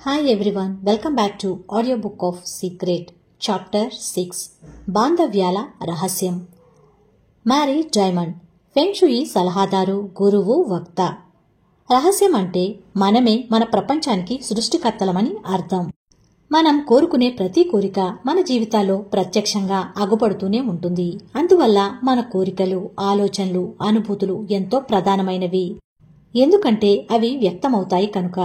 Hi everyone, welcome back to Audiobook of Secret, Chapter 6, బాంధవ్యాల రహస్యం. Marry diamond, ఫెంగ్ షుయి సలహాదారు, గురువు, వక్త. రహస్యం అంటే మనమే మన ప్రపంచానికి సృష్టికర్తలమని అర్థం. మనం కోరుకునే ప్రతి కోరిక మన జీవితాల్లో ప్రత్యక్షంగా అగుపడుతూనే ఉంటుంది. అందువల్ల మన కోరికలు, ఆలోచనలు, అనుభూతులు ఎంతో ప్రధానమైనవి. ఎందుకంటే అవి వ్యక్తమవుతాయి కనుక.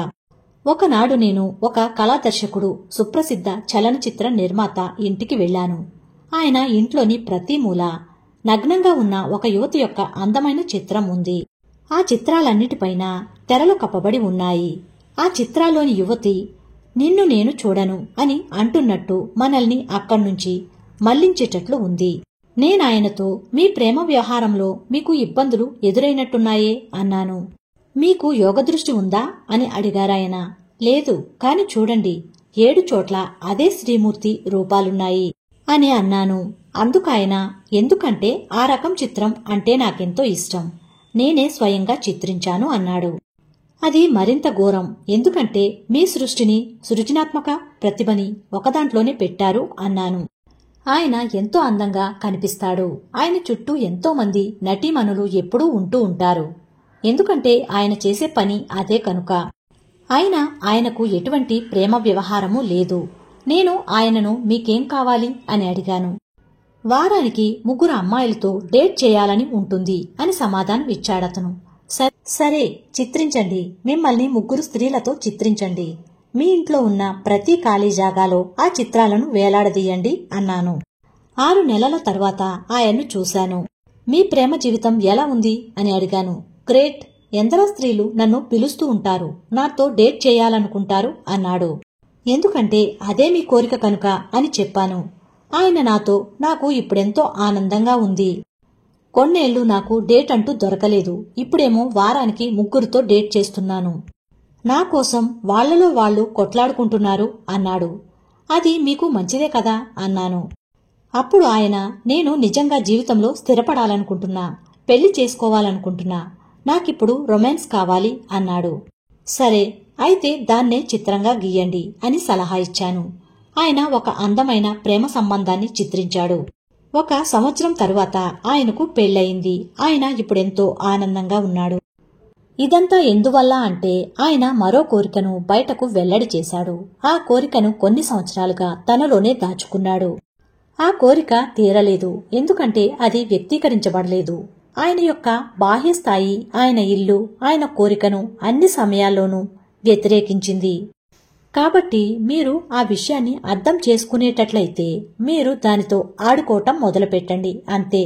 ఒకనాడు నేను ఒక కళాదర్శకుడు, సుప్రసిద్ధ చలనచిత్ర నిర్మాత ఇంటికి వెళ్లాను. ఆయన ఇంట్లోని ప్రతి మూల నగ్నంగా ఉన్న ఒక యువతి యొక్క అందమైన చిత్రం ఉంది. ఆ చిత్రాలన్నిటిపైన తెరలు కప్పబడి ఉన్నాయి. ఆ చిత్రాల్లోని యువతి నిన్ను నేను చూడను అని అంటున్నట్టు మనల్ని అక్కడ్నుంచి మళ్లించేటట్లు ఉంది. నేనాయనతో, మీ ప్రేమ వ్యవహారంలో మీకు ఇబ్బందులు ఎదురైనట్టున్నాయే అన్నాను. మీకు యోగదృష్టి ఉందా అని అడిగారాయన. లేదు, కాని చూడండి, 7 చోట్ల అదే శ్రీమూర్తి రూపాలున్నాయి అని అన్నాను. అందుకాయన, ఎందుకంటే ఆ రకం చిత్రం అంటే నాకెంతో ఇష్టం, నేనే స్వయంగా చిత్రించాను అన్నాడు. అది మరింత ఘోరం, ఎందుకంటే మీ సృష్టిని, సృజనాత్మక ప్రతిభని ఒకదాంట్లోనే పెట్టారు అన్నాను. ఆయన ఎంతో అందంగా కనిపిస్తాడు. ఆయన చుట్టూ ఎంతో మంది నటీమణులు ఎప్పుడూ ఉంటూ ఉంటారు. ఎందుకంటే ఆయన చేసే పని అదే కనుక. అయినా ఆయనకు ఎటువంటి ప్రేమ వ్యవహారమూ లేదు. నేను ఆయనను మీకేం కావాలి అని అడిగాను. వారానికి 3 అమ్మాయిలతో డేట్ చేయాలని ఉంటుంది అని సమాధానం ఇచ్చాడతను. సరే, చిత్రించండి, మిమ్మల్ని 3 స్త్రీలతో చిత్రించండి. మీ ఇంట్లో ఉన్న ప్రతి ఖాళీ జాగాలో ఆ చిత్రాలను వేలాడదీయండి అన్నాను. 6 నెలల తర్వాత ఆయన్ను చూశాను. మీ ప్రేమ జీవితం ఎలా ఉంది అని అడిగాను. గ్రేట్, ఎందరో స్త్రీలు నన్ను పిలుస్తూ ఉంటారు, నాతో డేట్ చేయాలనుకుంటారు అన్నాడు. ఎందుకంటే అదే మీ కోరిక కనుక అని చెప్పాను. ఆయన నాతో, నాకు ఇప్పుడెంతో ఆనందంగా ఉంది. కొన్నేళ్లు నాకు డేట్ అంటూ దొరకలేదు. ఇప్పుడేమో వారానికి 3తో డేట్ చేస్తున్నాను. నా కోసం వాళ్లలో వాళ్లు కొట్లాడుకుంటున్నారు అన్నాడు. అది మీకు మంచిదే కదా అన్నాను. అప్పుడు ఆయన, నేను నిజంగా జీవితంలో స్థిరపడాలనుకుంటున్నా, పెళ్లి చేసుకోవాలనుకుంటున్నా, నాకిప్పుడు రొమాన్స్ కావాలి అన్నాడు. సరే, అయితే దాన్నే చిత్రంగా గీయండి అని సలహా ఇచ్చాను. ఆయన ఒక అందమైన ప్రేమ సంబంధాన్ని చిత్రించాడు. 1 సంవత్సరం తరువాత ఆయనకు పెళ్లయింది. ఆయన ఇప్పుడెంతో ఆనందంగా ఉన్నాడు. ఇదంతా ఎందువల్ల అంటే ఆయన మరో కోరికను బయటకు వెల్లడి చేశాడు. ఆ కోరికను కొన్ని సంవత్సరాలుగా తనలోనే దాచుకున్నాడు. ఆ కోరిక తీరలేదు, ఎందుకంటే అది వ్యక్తీకరించబడలేదు. ఆయన యొక్క బాహ్య స్థాయి, ఆయన ఇల్లు, ఆయన కోరికను అన్ని సమయాల్లోనూ వ్యతిరేకించింది. కాబట్టి మీరు ఆ విషయాన్ని అర్థం చేసుకునేటట్లయితే మీరు దానితో ఆడుకోవటం మొదలుపెట్టండి, అంతే.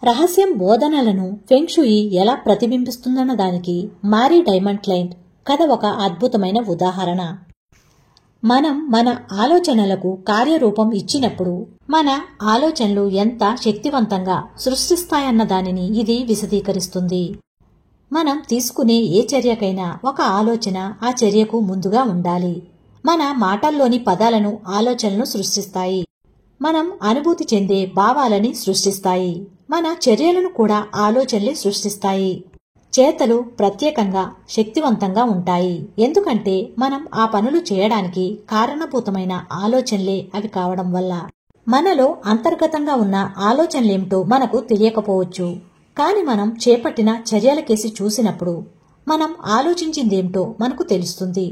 రహస్యం బోధనలను ఫెంగ్ షుయి ఎలా ప్రతిబింబిస్తుందన్న దానికి మ్యారీ డైమండ్ క్లైంట్ కథ ఒక అద్భుతమైన ఉదాహరణ. మనం మన ఆలోచనలకు కార్యరూపం ఇచ్చినప్పుడు మన ఆలోచనలు ఎంత శక్తివంతంగా సృష్టిస్తాయన్న దానిని ఇది విశదీకరిస్తుంది. మనం తీసుకునే ఏ చర్యకైనా ఒక ఆలోచన ఆ చర్యకు ముందుగా ఉండాలి. మన మాటల్లోని పదాలను ఆలోచనలు సృష్టిస్తాయి. మనం అనుభూతి చెందే భావాలని సృష్టిస్తాయి. మన చర్యలను కూడా ఆలోచనలే సృష్టిస్తాయి. చేతలు ప్రత్యేకంగా శక్తివంతంగా ఉంటాయి, ఎందుకంటే మనం ఆ పనులు చేయడానికి కారణభూతమైన ఆలోచనలే అవి కావడం వల్ల. మనలో అంతర్గతంగా ఉన్న ఆలోచనలేమిటో మనకు తెలియకపోవచ్చు, కాని మనం చేపట్టిన చర్యలకేసి చూసినప్పుడు మనం ఆలోచించిందేమిటో మనకు తెలుస్తుంది.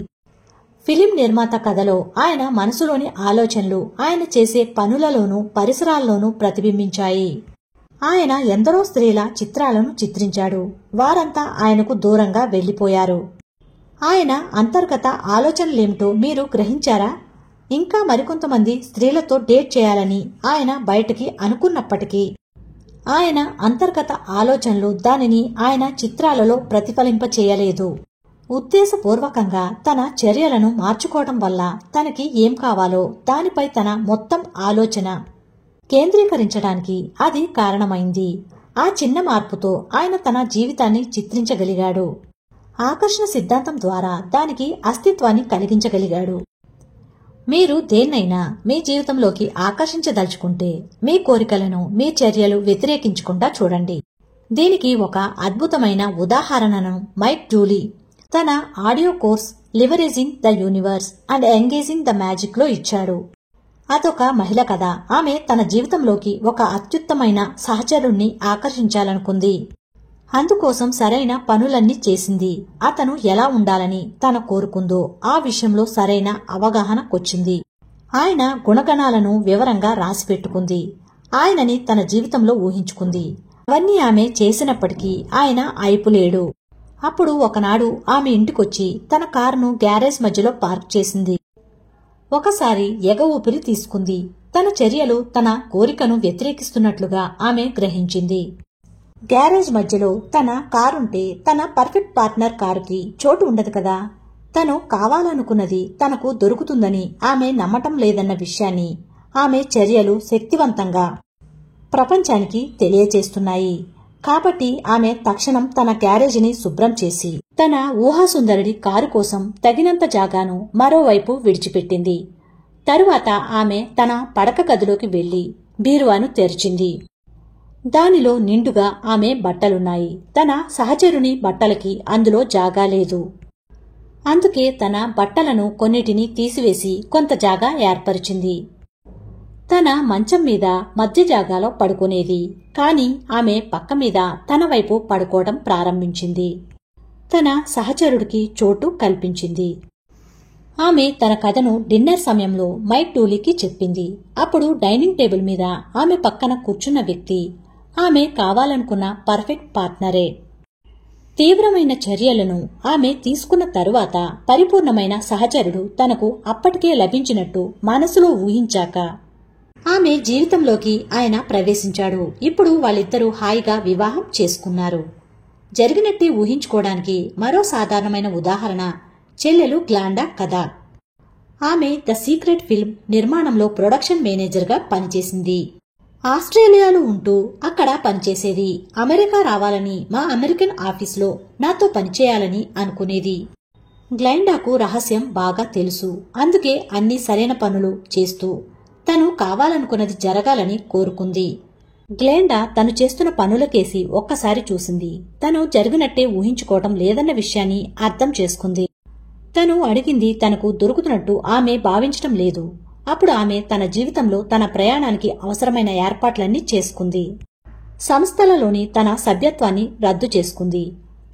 ఫిలిం నిర్మాత కథలో ఆయన మనసులోని ఆలోచనలు ఆయన చేసే పనులలోనూ పరిసరాల్లోనూ ప్రతిబింబించాయి. ఆయన ఎందరో స్త్రీల చిత్రాలను చిత్రించాడు. వారంతా ఆయనకు దూరంగా వెళ్లిపోయారు. ఆయన అంతర్గత ఆలోచనలేమిటో మీరు గ్రహించారా? ఇంకా మరికొంతమంది స్త్రీలతో డేట్ చేయాలని ఆయన బయటికి అనుకున్నప్పటికీ ఆయన అంతర్గత ఆలోచనలు దానిని ఆయన చిత్రాలలో ప్రతిఫలింపచేయలేదు. ఉద్దేశపూర్వకంగా తన చర్యలను మార్చుకోవడం వల్ల తనకి ఏం కావాలో దానిపై తన మొత్తం ఆలోచన కేంద్రీకరించడానికి అది కారణమైంది. ఆ చిన్న మార్పుతో ఆయన తన జీవితాన్ని చిత్రించగలిగాడు. ఆకర్షణ సిద్ధాంతం ద్వారా దానికి అస్తిత్వాన్ని కలిగించగలిగాడు. మీరు దేన్నైనా మీ జీవితంలోకి ఆకర్షించదలుచుకుంటే మీ కోరికలను మీ చర్యలు వ్యతిరేకించకుండా చూడండి. దీనికి ఒక అద్భుతమైన ఉదాహరణను మైక్ జూలీ తన audio course leveraging the universe and engaging the magic లో ఇచ్చాడు. అదొక మహిళ కథ. ఆమె తన జీవితంలోకి ఒక అత్యుత్తమైన సహచరుణ్ణి ఆకర్షించాలనుకుంది. అందుకోసం సరైన పనులన్నీ చేసింది. అతను ఎలా ఉండాలని తన కోరుకుందో ఆ విషయంలో సరైన అవగాహనకొచ్చింది. ఆయన గుణగణాలను వివరంగా రాసిపెట్టుకుంది. ఆయనని తన జీవితంలో ఊహించుకుంది. అవన్నీ ఆమె చేసినప్పటికీ ఆయన అయిపులేడు. అప్పుడు ఒకనాడు ఆమె ఇంటికొచ్చి తన కారును గ్యారేజ్ మధ్యలో పార్క్ చేసింది. ఒకసారి ఎగ ఊపిరి తీసుకుంది. తన చర్యలు తన కోరికను వ్యతిరేకిస్తున్నట్లుగా ఆమె గ్రహించింది. గ్యారేజ్ మధ్యలో తన కారుంటే తన పర్ఫెక్ట్ పార్ట్నర్ కారుకి చోటు ఉండదు కదా. తను కావాలనుకున్నది తనకు దొరుకుతుందని ఆమె నమ్మటం లేదన్న విషయాన్ని ఆమె చర్యలు శక్తివంతంగా ప్రపంచానికి తెలియచేస్తున్నాయి. కాబట్టి ఆమె తక్షణం తన గ్యారేజీని శుభ్రం చేసి తన ఊహాసుందరుడి కారు కోసం తగినంత జాగాను మరోవైపు విడిచిపెట్టింది. తరువాత ఆమె తన పడక గదిలోకి వెళ్లి బీరువాను తెరిచింది. దానిలో నిండుగా ఆమె బట్టలున్నాయి. తన సహచరుని బట్టలకి అందులో జాగా లేదు. అందుకే తన బట్టలను కొన్నిటిని తీసివేసి కొంత జాగా ఏర్పరిచింది. తన మంచం మీద మధ్య జాగాలో పడుకునేది. కాని ఆమె పక్క మీద తన వైపు పడుకోవడం ప్రారంభించింది. తన సహచరుడికి చోటు కల్పించింది. ఆమె తన కథను డిన్నర్ సమయంలో మైక్ టూలీకి చెప్పింది. అప్పుడు డైనింగ్ టేబుల్ మీద ఆమె పక్కన కూర్చున్న వ్యక్తి ఆమె కావాలనుకున్న పర్ఫెక్ట్ పార్ట్నరే. తీవ్రమైన చర్యలను ఆమె తీసుకున్న తరువాత పరిపూర్ణమైన సహచరుడు తనకు అప్పటికే లభించినట్టు మనసులో ఊహించాక ఆమె జీవితంలోకి ఆయన ప్రవేశించాడు. ఇప్పుడు వాళ్ళిద్దరూ హాయిగా వివాహం చేసుకున్నారు. జరిగినట్టే ఊహించుకోవడానికి మరో సాధారణమైన ఉదాహరణ చెల్లెలు గ్లాండా కథ. ఆమె ద సీక్రెట్ ఫిల్మ్ నిర్మాణంలో ప్రొడక్షన్ మేనేజర్గా పనిచేసింది. ఆస్ట్రేలియాలో ఉంటూ అక్కడ పనిచేసేది. అమెరికా రావాలని మా అమెరికన్ ఆఫీస్లో నాతో పనిచేయాలని అనుకునేది. గ్లైండాకు రహస్యం బాగా తెలుసు. అందుకే అన్ని సరైన పనులు చేస్తూ తను కావాలనుకున్నది జరగాలని కోరుకుంది. గ్లెండా తను చేస్తున్న పనులకేసి ఒక్కసారి చూసింది. తను జరిగినట్టే ఊహించుకోవటం లేదన్న విషయాన్ని అర్థం చేసుకుంది. తను అడిగింది తనకు దొరుకుతున్నట్టు ఆమె భావించటం లేదు. అప్పుడు ఆమె తన జీవితంలో తన ప్రయాణానికి అవసరమైన ఏర్పాట్లన్నీ చేసుకుంది. సంస్థలలోని తన సభ్యత్వాన్ని రద్దు చేసుకుంది.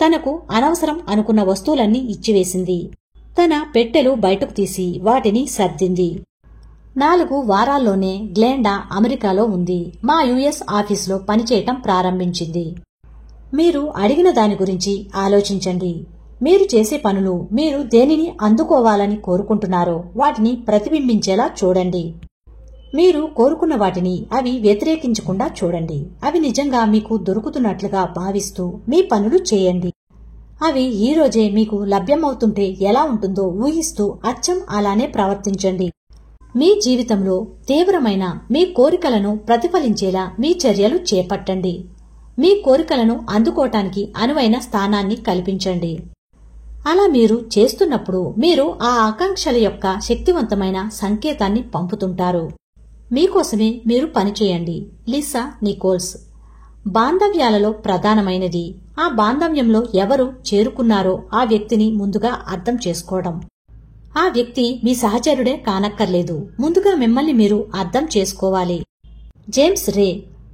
తనకు అనవసరం అనుకున్న వస్తువులన్నీ ఇచ్చివేసింది. తన పెట్టెలు బయటకు తీసి వాటిని సర్దింది. 4 వారాల్లోనే గ్లెండా అమెరికాలో ఉంది. మా యుఎస్ ఆఫీసులో పనిచేయటం ప్రారంభించింది. మీరు అడిగిన దాని గురించి ఆలోచించండి. మీరు చేసే పనులు మీరు దేనిని అందుకోవాలని కోరుకుంటున్నారో వాటిని ప్రతిబింబించేలా చూడండి. మీరు కోరుకున్న వాటిని అవి వ్యతిరేకించకుండా చూడండి. అవి నిజంగా మీకు దొరుకుతున్నట్లుగా భావిస్తూ మీ పనులు చేయండి. అవి ఈరోజే మీకు లభ్యమవుతుంటే ఎలా ఉంటుందో ఊహిస్తూ అచ్చం అలానే ప్రవర్తించండి. మీ జీవితంలో తీవ్రమైన మీ కోరికలను ప్రతిఫలించేలా మీ చర్యలు చేపట్టండి. మీ కోరికలను అందుకోవటానికి అనువైన స్థానాన్ని కల్పించండి. అలా మీరు చేస్తున్నప్పుడు మీరు ఆ ఆకాంక్షల యొక్క శక్తివంతమైన సంకేతాన్ని పంపుతుంటారు. మీకోసమే మీరు పనిచేయండి. Lisa Nicholls. బాంధవ్యాలలో ప్రధానమైనది ఆ బాంధవ్యంలో ఎవరు చేరుకున్నారో ఆ వ్యక్తిని ముందుగా అర్థం చేసుకోవడం. ఆ వ్యక్తి మీ సహచరుడే కానక్కర్లేదు. ముందుగా మిమ్మల్ని మీరు అర్థం చేసుకోవాలి. జేమ్స్ రే.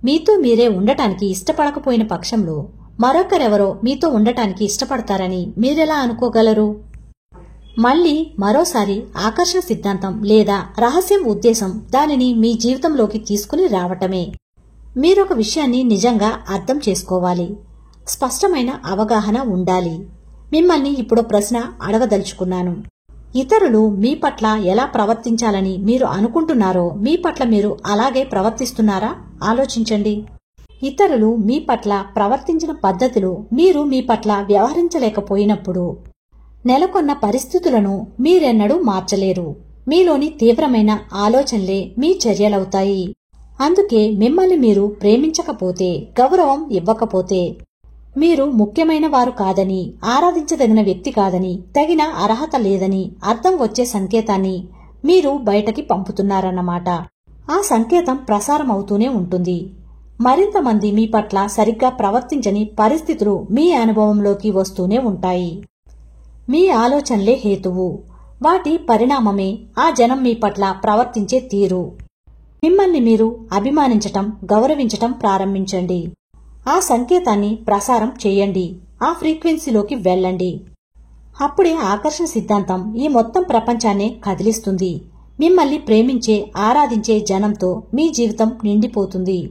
మీతో మీరే ఉండటానికి ఇష్టపడకపోయిన పక్షంలో మరొకరెవరో మీతో ఉండటానికి ఇష్టపడతారని మీరెలా అనుకోగలరు? మళ్ళీ మరోసారి ఆకర్షణ సిద్ధాంతం లేదా రహస్యం ఉద్దేశం దానిని మీ జీవితంలోకి తీసుకుని రావటమే. మీరొక విషయాన్ని నిజంగా అర్థం చేసుకోవాలి. స్పష్టమైన అవగాహన ఉండాలి. మిమ్మల్ని ఇప్పుడు ప్రశ్న అడగదలుచుకున్నాను. ఇతరులు మీ పట్ల ఎలా ప్రవర్తించాలని మీరు అనుకుంటున్నారో మీ పట్ల మీరు అలాగే ప్రవర్తిస్తున్నారా? ఆలోచించండి. ఇతరులు మీ పట్ల ప్రవర్తించిన పద్ధతిలో మీరు మీ పట్ల వ్యవహరించలేకపోయినప్పుడు నెలకొన్న పరిస్థితులను మీరెన్నడూ మార్చలేరు. మీలోని తీవ్రమైన ఆలోచనలే మీ చర్యలవుతాయి. అందుకే మిమ్మల్ని మీరు ప్రేమించకపోతే, గౌరవం ఇవ్వకపోతే, మీరు ముఖ్యమైన వారు కాదని, ఆరాధించదగిన వ్యక్తి కాదని, తగిన అర్హత లేదని అర్థం వచ్చే సంకేతాన్ని మీరు బయటకి పంపుతున్నారన్నమాట. ఆ సంకేతం ప్రసారం అవుతూనే ఉంటుంది. మరింత మంది మీ పట్ల సరిగ్గా ప్రవర్తించని పరిస్థితులు మీ అనుభవంలోకి వస్తూనే ఉంటాయి. మీ ఆలోచనలే హేతువు. వాటి పరిణామమే ఆ జనం మీ పట్ల ప్రవర్తించే తీరు. మిమ్మల్ని మీరు అభిమానించటం, గౌరవించటం ప్రారంభించండి. ఆ సంకేతాన్ని ప్రసారం చేయండి. ఆ ఫ్రీక్వెన్సీలోకి వెళ్ళండి. అప్పుడే ఆకర్షణ సిద్ధాంతం ఈ మొత్తం ప్రపంచాన్నే కదిలిస్తుంది. మిమ్మల్ని ప్రేమించే, ఆరాధించే జనంతో మీ జీవితం నిండిపోతుంది.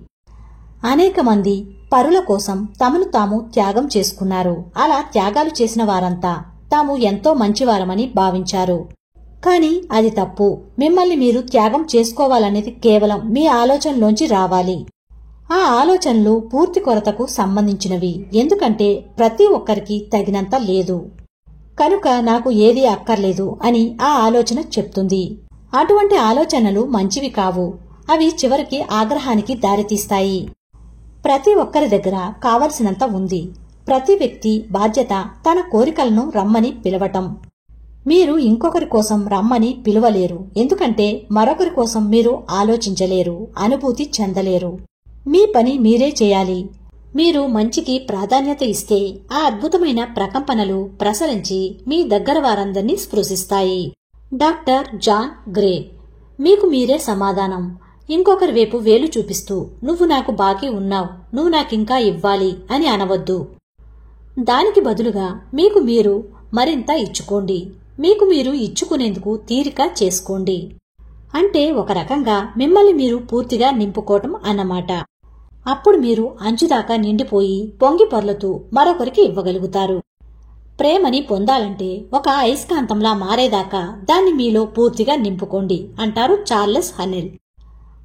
అనేక మంది పరుల కోసం తమను తాము త్యాగం చేసుకున్నారు. అలా త్యాగాలు చేసిన వారంతా తాము ఎంతో మంచివారమని భావించారు. కానీ అది తప్పు. మిమ్మల్ని మీరు త్యాగం చేసుకోవాలనేది కేవలం మీ ఆలోచనలోంచి రావాలి. ఆ ఆలోచనలు పూర్తి కొరతకు సంబంధించినవి. ఎందుకంటే ప్రతి ఒక్కరికి తగినంత లేదు కనుక నాకు ఏదీ అక్కర్లేదు అని ఆ ఆలోచన చెప్తుంది. అటువంటి ఆలోచనలు మంచివి కావు. అవి చివరికి ఆగ్రహానికి దారితీస్తాయి. ప్రతి ఒక్కరి దగ్గర కావలసినంత ఉంది. ప్రతి వ్యక్తి బాధ్యత తన కోరికలను రమ్మని పిలవటం. మీరు ఇంకొకరి కోసం రమ్మని పిలువలేరు. ఎందుకంటే మరొకరి కోసం మీరు ఆలోచించలేరు, అనుభూతి చెందలేరు. మీ పని మీరే చేయాలి. మీరు మంచికి ప్రాధాన్యత ఇస్తే ఆ అద్భుతమైన ప్రకంపనలు ప్రసరించి మీ దగ్గర వారందరినీ స్పృశిస్తాయి. Doctor John grey. మీకు మీరే సమాధానం. ఇంకొకరి వైపు వేలు చూపిస్తూ నువ్వు నాకు బాకీ ఉన్నావు, నువ్వు నాకింకా ఇవ్వాలి అని అనవద్దు. దానికి బదులుగా మీకు మీరు మరింత ఇచ్చుకోండి. మీకు మీరు ఇచ్చుకునేందుకు తీరిక చేసుకోండి. అంటే ఒక రకంగా మిమ్మల్ని మీరు పూర్తిగా నింపుకోవటం అన్నమాట. అప్పుడు మీరు అంచుదాకా నిండిపోయి పొంగి పొర్లుతూ మరొకరికి ఇవ్వగలుగుతారు. ప్రేమని పొందాలంటే ఒక అయస్కాంతంలా మారేదాకా దాన్ని మీలో పూర్తిగా నింపుకోండి అంటారు చార్లెస్ హనెల్.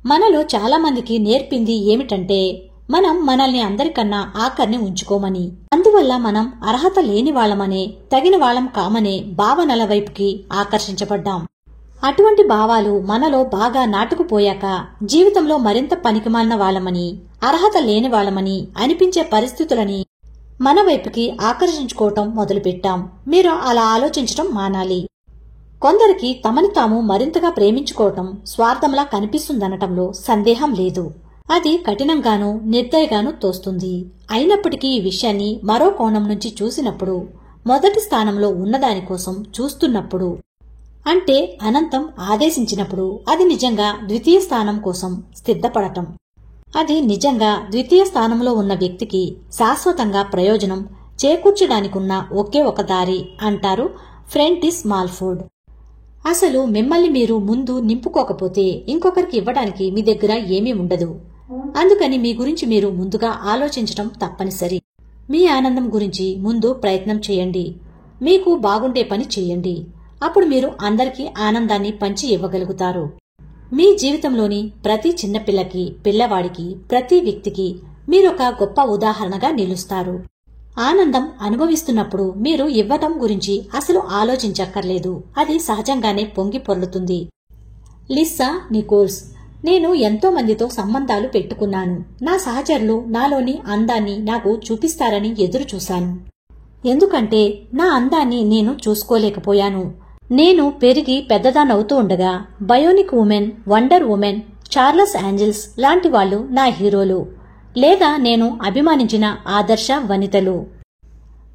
మనలో చాలా మందికి నేర్పింది ఏమిటంటే మనం మనల్ని అందరికన్నా ఆఖరిని ఉంచుకోమని. అందువల్ల మనం అర్హత లేని వాళ్లమనే, తగిన వాళ్లం కామనే భావనల వైపుకి ఆకర్షించబడ్డాం. అటువంటి భావాలు మనలో బాగా నాటుకుపోయాక జీవితంలో మరింత పనికిమాలిన వాళ్లమని, అర్హత లేని వాళ్లమని అనిపించే పరిస్థితులని మన వైపుకి ఆకర్షించుకోవటం మొదలుపెట్టాం. మీరు అలా ఆలోచించటం మానాలి. కొందరికి తమని తాము మరింతగా ప్రేమించుకోవటం స్వార్థంలా కనిపిస్తుందనటంలో సందేహం లేదు. అది కఠినంగానూ నిర్దయగానూ తోస్తుంది. అయినప్పటికీ ఈ విషయాన్ని మరో కోణం నుంచి చూసినప్పుడు, మొదటి స్థానంలో ఉన్నదానికోసం చూస్తున్నప్పుడు, అంటే అనంతం ఆదేశించినప్పుడు అది నిజంగా ద్వితీయ స్థానం కోసం సిద్ధపడటం. అది నిజంగా ద్వితీయ స్థానంలో ఉన్న వ్యక్తికి శాశ్వతంగా ప్రయోజనం చేకూర్చడానికున్న ఒకే ఒక దారి అంటారు ఫ్రెంటిస్ మాల్ఫోర్డ్. అసలు మిమ్మల్ని మీరు ముందు నింపుకోకపోతే ఇంకొకరికి ఇవ్వడానికి మీ దగ్గర ఏమీ ఉండదు. అందుకని మీ గురించి మీరు ముందుగా ఆలోచించటం తప్పనిసరి. మీ ఆనందం గురించి ముందు ప్రయత్నం చేయండి. మీకు బాగుండే పని చేయండి. అప్పుడు మీరు అందరికీ ఆనందాన్ని పంచి ఇవ్వగలుగుతారు. మీ జీవితంలోని ప్రతి చిన్నపిల్లకి, పిల్లవాడికి, ప్రతి వ్యక్తికి మీరొక గొప్ప ఉదాహరణగా నిలుస్తారు. ఆనందం అనుభవిస్తున్నప్పుడు మీరు ఇవ్వటం గురించి అసలు ఆలోచించక్కర్లేదు. అది సహజంగానే పొంగి పొర్లుతుంది. Lyssa Nicholls. నేను ఎంతో మందితో సంబంధాలు పెట్టుకున్నాను. నా సహచరులు నాలోని అందాన్ని నాకు చూపిస్తారని ఎదురు చూశాను. ఎందుకంటే నా అందాన్ని నేను చూసుకోలేకపోయాను. నేను పెరిగి పెద్దదానవుతూ ఉండగా Bionic Woman, Wonder Woman, Charlie's Angels లాంటి వాళ్లు నా హీరోలు, లేదా నేను అభిమానించిన ఆదర్శ వనితలు.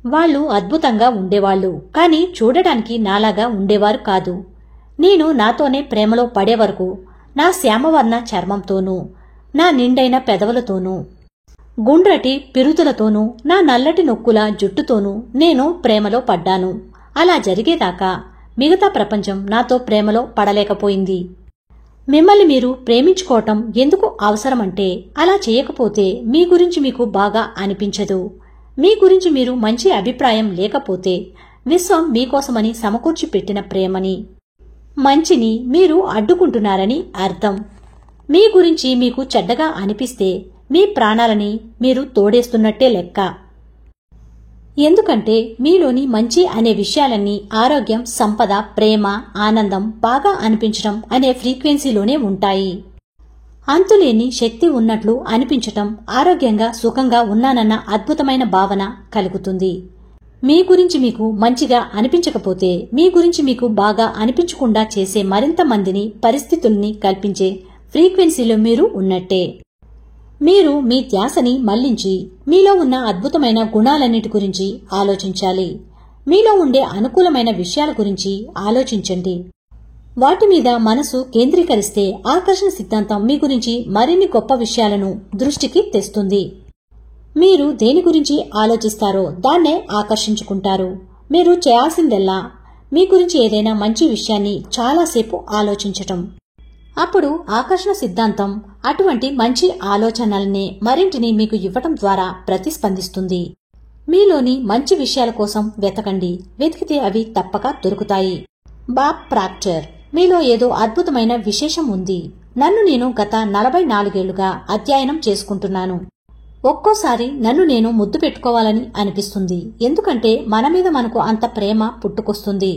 వాళ్లు అద్భుతంగా ఉండేవాళ్లు, కానీ చూడటానికి నాలాగా ఉండేవారు కాదు. నేను నాతోనే ప్రేమలో పడే వరకు నా శ్యామవర్ణ చర్మంతోనూ, నా నిండైన పెదవులతోనూ, గుండ్రటి పిరుతులతోనూ, నా నల్లటి నొక్కుల జుట్టుతోనూ నేను ప్రేమలో పడ్డాను. అలా జరిగేదాకా మిగతా ప్రపంచం నాతో ప్రేమలో పడలేకపోయింది. మిమ్మల్ని మీరు ప్రేమించుకోవటం ఎందుకు అవసరమంటే, అలా చేయకపోతే మీ గురించి మీకు బాగా అనిపించదు. మీ గురించి మీరు మంచి అభిప్రాయం లేకపోతే విశ్వం మీకోసమని సమకూర్చి పెట్టిన ప్రేమని, మంచిని మీరు అడ్డుకుంటున్నారని అర్థం. మీ గురించి మీకు చెడ్డగా అనిపిస్తే మీ ప్రాణాలని మీరు తోడేస్తున్నట్టే లెక్క. ఎందుకంటే మీలోని మంచి అనే విషయాలన్నీ ఆరోగ్యం, సంపద, ప్రేమ, ఆనందం, బాగా అనిపించడం అనే ఫ్రీక్వెన్సీలోనే ఉంటాయి. అంతులేని శక్తి ఉన్నట్లు అనిపించటం, ఆరోగ్యంగా సుఖంగా ఉన్నానన్న అద్భుతమైన భావన కలుగుతుంది. మీ గురించి మీకు మంచిగా అనిపించకపోతే మీ గురించి మీకు బాగా అనిపించకుండా చేసే మరింత మందిని, పరిస్థితుల్ని కల్పించే ఫ్రీక్వెన్సీలో మీరు ఉన్నట్టే. మీరు మీ ధ్యాసని మళ్లించి మీలో ఉన్న అద్భుతమైన గుణాలన్నిటి గురించి ఆలోచించాలి. మీలో ఉండే అనుకూలమైన విషయాల గురించి ఆలోచించండి. వాటి మీద మనసు కేంద్రీకరిస్తే ఆకర్షణ సిద్ధాంతం మీ గురించి మరిన్ని గొప్ప విషయాలను దృష్టికి తెస్తుంది. మీరు దేని గురించి ఆలోచిస్తారో దాన్నే ఆకర్షించుకుంటారు. మీరు చేయాల్సిందల్లా మీ గురించి ఏదైనా మంచి విషయాన్ని చాలాసేపు ఆలోచించటం. అప్పుడు ఆకర్షణ సిద్ధాంతం అటువంటి మంచి ఆలోచనల్ని మరింటిని మీకు ఇవ్వటం ద్వారా ప్రతిస్పందిస్తుంది. మీలోని మంచి విషయాల కోసం వెతకండి. వెతికితే అవి తప్పక దొరుకుతాయి. బాబ్ ప్రాక్టర్: మీలో ఏదో అద్భుతమైన విశేషం ఉంది. నన్ను నేను గత 44 ఏళ్లుగా అధ్యయనం చేసుకుంటున్నాను. ఒక్కోసారి నన్ను నేను ముద్దు పెట్టుకోవాలని అనిపిస్తుంది. ఎందుకంటే మన మీద మనకు అంత ప్రేమ పుట్టుకొస్తుంది.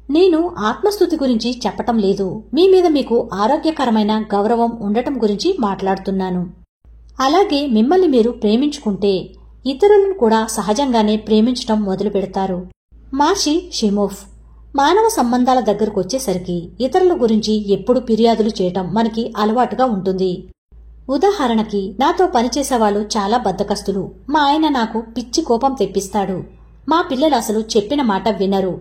నేను ఆత్మస్తుతి గురించి చెప్పటం లేదు. మీ మీద మీకు ఆరోగ్యకరమైన గౌరవం ఉండటం గురించి మాట్లాడుతున్నాను. అలాగే మిమ్మల్ని మీరు ప్రేమించుకుంటే ఇతరులను కూడా సహజంగానే ప్రేమించటం మొదలు పెడతారు. మాషి షిమోఫ్: మానవ సంబంధాల దగ్గరకు వచ్చేసరికి ఇతరుల గురించి ఎప్పుడు ఫిర్యాదులు చేయటం మనకి అలవాటుగా ఉంటుంది. ఉదాహరణకి, నాతో పనిచేసేవాళ్ళు చాలా బద్ధకస్తులు. మా ఆయన నాకు పిచ్చి కోపం తెప్పిస్తాడు. మా పిల్లలు అసలు చెప్పిన మాట వినరు.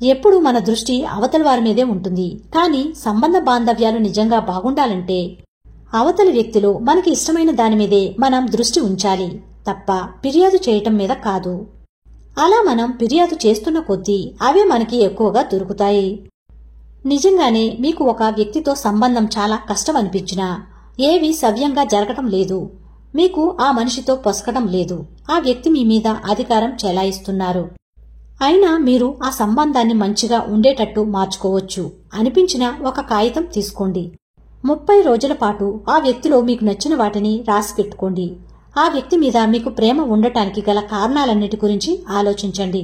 ఎప్పుడు మన దృష్టి అవతలి వారి మీదే ఉంటుంది. కానీ సంబంధ బాంధవ్యాలు నిజంగా బాగుండాలంటే అవతలి వ్యక్తిలో మనకి ఇష్టమైన దానిమీదే మనం దృష్టి ఉంచాలి తప్ప ఫిర్యాదు చేయటం మీద కాదు. అలా మనం ఫిర్యాదు చేస్తున్న కొద్దీ అవే మనకి ఎక్కువగా దొరుకుతాయి. నిజంగానే మీకు ఒక వ్యక్తితో సంబంధం చాలా కష్టం అనిపించినా, ఏవి సవ్యంగా జరగటం లేదు, మీకు ఆ మనిషితో పొసకటం లేదు, ఆ వ్యక్తి మీ మీద అధికారం చెలాయిస్తున్నారు, అయినా మీరు ఆ సంబంధాన్ని మంచిగా ఉండేటట్టు మార్చుకోవచ్చు అనిపించిన ఒక కాగితం తీసుకోండి. 30 రోజుల పాటు ఆ వ్యక్తిలో మీకు నచ్చిన వాటిని రాసి పెట్టుకోండి. ఆ వ్యక్తి మీద మీకు ప్రేమ ఉండటానికి గల కారణాలన్నిటి గురించి ఆలోచించండి.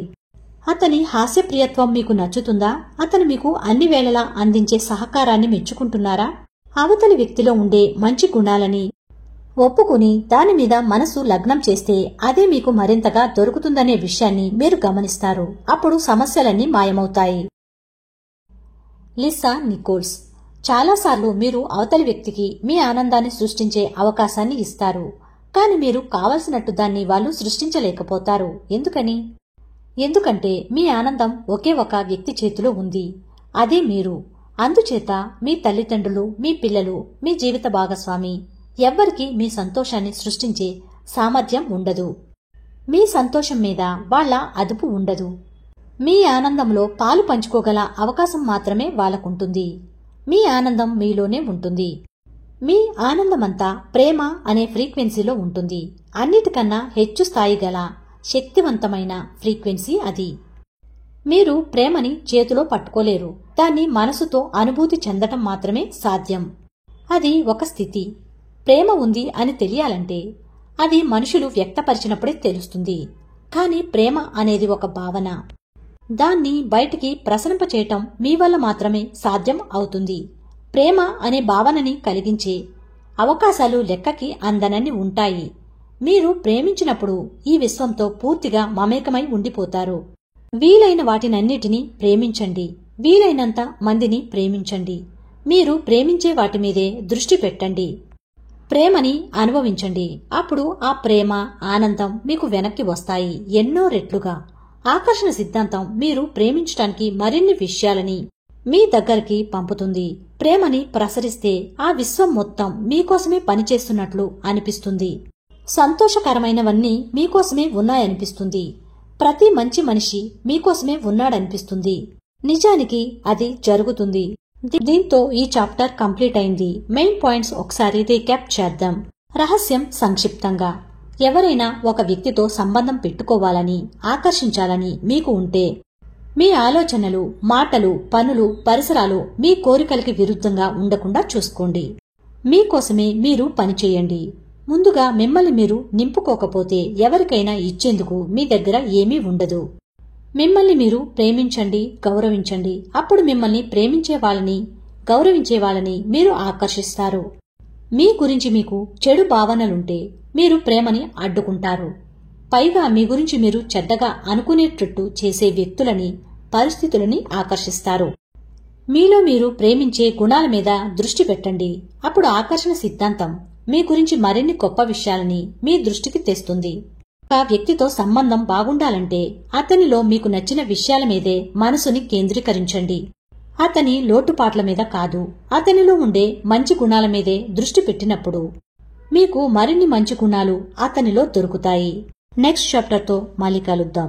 అతని హాస్యప్రియత్వం మీకు నచ్చుతుందా? అతను మీకు అన్ని వేళలా అందించే సహకారాన్ని మెచ్చుకుంటున్నారా? అవతలి వ్యక్తిలో ఉండే మంచి గుణాలని ఒప్పుకుని దాని మీద మనసు లగ్నం చేస్తే అదే మీకు మరింతగా దొరుకుతుందనే విషయాన్ని మీరు గమనిస్తారు. అప్పుడు సమస్యలన్నీ మాయమవుతాయి. లిసా నికోల్స్: చాలాసార్లు మీరు అవతలి వ్యక్తికి మీ ఆనందాన్ని సృష్టించే అవకాశాన్ని ఇస్తారు. కానీ మీరు కావలసినట్టు దాన్ని వాళ్ళు సృష్టించలేకపోతారు. ఎందుకని? ఎందుకంటే మీ ఆనందం ఒకే ఒక వ్యక్తి చేతిలో ఉంది. అదే మీరు. అందుచేత మీ తల్లిదండ్రులు, మీ పిల్లలు, మీ జీవిత భాగస్వామి ఎవ్వరికీ మీ సంతోషాన్ని సృష్టించే సామర్థ్యం ఉండదు. మీ సంతోషం మీద వాళ్ల అదుపు ఉండదు. మీ ఆనందంలో పాలు పంచుకోగల అవకాశం మాత్రమే వాళ్లకుంటుంది. మీ ఆనందం మీలోనే ఉంటుంది. మీ ఆనందమంతా ప్రేమ అనే ఫ్రీక్వెన్సీలో ఉంటుంది. అన్నిటికన్నా హెచ్చు స్థాయి గల శక్తివంతమైన ఫ్రీక్వెన్సీ అది. మీరు ప్రేమని చేతిలో పట్టుకోలేరు. దాన్ని మనసుతో అనుభూతి చెందటం మాత్రమే సాధ్యం. అది ఒక స్థితి. ప్రేమ ఉంది అని తెలియాలంటే అది మనుషులు వ్యక్తపరిచినప్పుడే తెలుస్తుంది. కానీ ప్రేమ అనేది ఒక భావన. దాన్ని బయటికి ప్రసరింపచేయటం మీ వల్ల మాత్రమే సాధ్యం అవుతుంది. ప్రేమ అనే భావనని కలిగించే అవకాశాలు లెక్కకి అందనన్ని ఉంటాయి. మీరు ప్రేమించినప్పుడు ఈ విశ్వంతో పూర్తిగా మమేకమై ఉండిపోతారు. వీలైన వాటినన్నిటినీ ప్రేమించండి. వీలైనంత మందిని ప్రేమించండి. మీరు ప్రేమించే వాటి మీదే దృష్టి పెట్టండి. ప్రేమని అనుభవించండి. అప్పుడు ఆ ప్రేమ, ఆనందం మీకు వెనక్కి వస్తాయి ఎన్నో రెట్లుగా. ఆకర్షణ సిద్ధాంతం మీరు ప్రేమించటానికి మరిన్ని విషయాలని మీ దగ్గరికి పంపుతుంది. ప్రేమని ప్రసరిస్తే ఆ విశ్వం మొత్తం మీకోసమే పనిచేస్తున్నట్లు అనిపిస్తుంది. సంతోషకరమైనవన్నీ మీకోసమే ఉన్నాయనిపిస్తుంది. ప్రతి మంచి మనిషి మీకోసమే ఉన్నాడనిపిస్తుంది. నిజానికి అది జరుగుతుంది. దీంతో ఈ చాప్టర్ కంప్లీట్ అయింది. మెయిన్ పాయింట్స్ ఒకసారి రీక్యాప్ చేద్దాం. రహస్యం సంక్షిప్తంగా: ఎవరైనా ఒక వ్యక్తితో సంబంధం పెట్టుకోవాలని, ఆకర్షించాలని మీకు ఉంటే మీ ఆలోచనలు, మాటలు, పనులు, పరిసరాలు మీ కోరికలకి విరుద్ధంగా ఉండకుండా చూసుకోండి. మీకోసమే మీరు పనిచేయండి. ముందుగా మిమ్మల్ని మీరు నింపుకోకపోతే ఎవరికైనా ఇచ్చేందుకు మీ దగ్గర ఏమీ ఉండదు. మిమ్మల్ని మీరు ప్రేమించండి, గౌరవించండి. అప్పుడు మిమ్మల్ని ప్రేమించే వాళ్ళని, గౌరవించే వాళ్ళని మీరు ఆకర్షిస్తారు. మీ గురించి మీకు చెడు భావనలుంటే మీరు ప్రేమని అడ్డుకుంటారు. పైగా మీ గురించి మీరు చెడ్డగా అనుకునేటట్టు చేసే వ్యక్తులని, పరిస్థితులని ఆకర్షిస్తారు. మీలో మీరు ప్రేమించే గుణాల మీద దృష్టి పెట్టండి. అప్పుడు ఆకర్షణ సిద్ధాంతం మీ గురించి మరిన్ని గొప్ప విషయాలని మీ దృష్టికి తెస్తుంది. ఒక వ్యక్తితో సంబంధం బాగుండాలంటే అతనిలో మీకు నచ్చిన విషయాల మీదే మనసుని కేంద్రీకరించండి. అతని లోటుపాట్ల మీద కాదు, అతనిలో ఉండే మంచి గుణాల మీదే దృష్టి పెట్టినప్పుడు మీకు మరిన్ని మంచి గుణాలు అతనిలో దొరుకుతాయి. నెక్స్ట్ చాప్టర్తో మళ్ళీ కలుద్దాం.